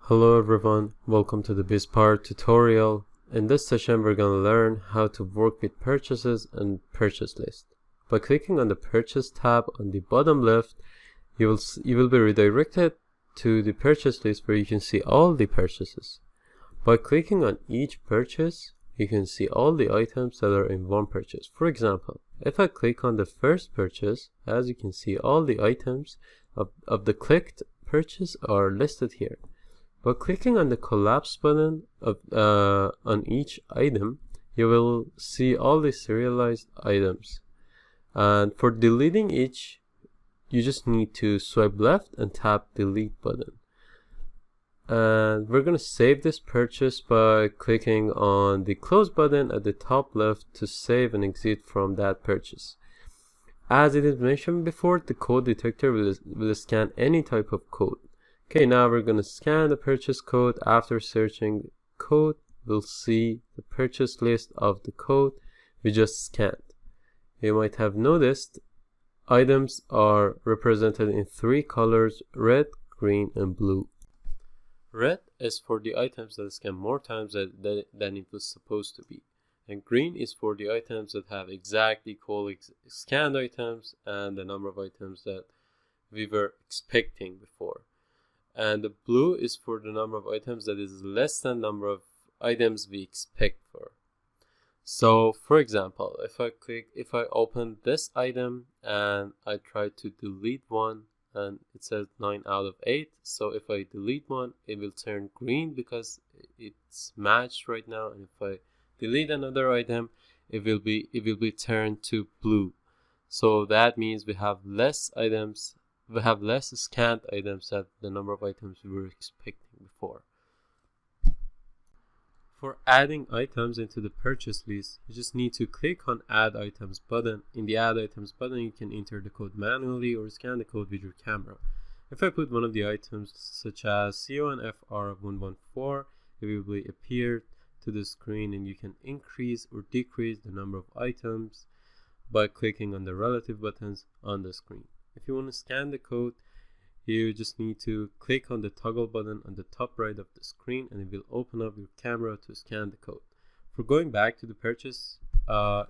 Hello everyone, welcome to the BizPart tutorial. In this session we're going to learn how to work with purchases and purchase list. By clicking on the purchase tab on the bottom left, you will be redirected to the purchase list where you can see all the purchases. By clicking on each purchase, you can see all the items that are in one purchase. For example, if I click on the first purchase, as you can see all the items of the clicked purchase are listed here. By clicking on the collapse button on each item, you will see all the serialized items. And for deleting each, you just need to swipe left and tap delete button. And we're going to save this purchase by clicking on the close button at the top left to save and exit from that purchase. As it is mentioned before, the code detector will scan any type of code. Okay, now we're going to scan the purchase code. After searching the code, we'll see the purchase list of the code we just scanned. You might have noticed items are represented in three colors: red, green, and blue. Red is for the items that scan more times than it was supposed to be. And green is for the items that have exactly equal scanned items and the number of items that we were expecting before. And the blue is for the number of items that is less than the number of items we expect for. So for example, if I open this item and I try to delete one, and it says 9 out of 8. So if I delete one, it will turn green because it's matched right now. And if I delete another item, it will be turned to blue. So that means we have less items. We have less scanned items than the number of items we were expecting before. For adding items into the purchase list, you just need to click on Add Items button. In the Add Items button, you can enter the code manually or scan the code with your camera. If I put one of the items such as CONFR114, it will appear to the screen, and you can increase or decrease the number of items by clicking on the relative buttons on the screen. If you want to scan the code, you just need to click on the toggle button on the top right of the screen, and it will open up your camera to scan the code. For going back to the purchase,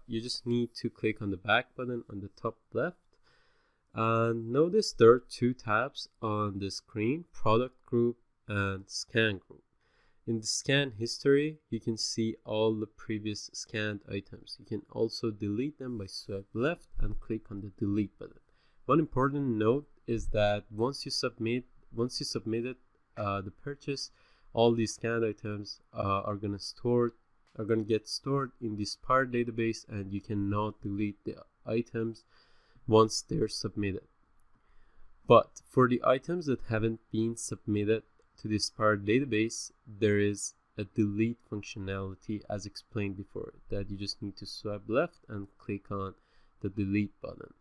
you just need to click on the back button on the top left. And notice there are two tabs on the screen: product group and scan group. In the scan history, you can see all the previous scanned items. You can also delete them by swipe left and click on the delete button. One important note is that once you submitted the purchase, all these scanned items are going to get stored in this part database, and you cannot delete the items once they're submitted. But for the items that haven't been submitted to this part database, there is a delete functionality as explained before, that you just need to swipe left and click on the delete button.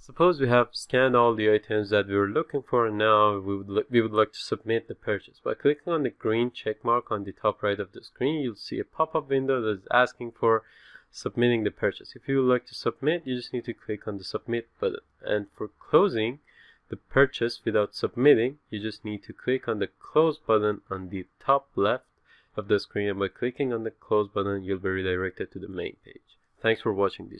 Suppose we have scanned all the items that we were looking for, and now we would like to submit the purchase. By clicking on the green check mark on the top right of the screen, you'll see a pop-up window that is asking for submitting the purchase. If you would like to submit, you just need to click on the submit button. And for closing the purchase without submitting, you just need to click on the close button on the top left of the screen, and by clicking on the close button, you'll be redirected to the main page. Thanks for watching this.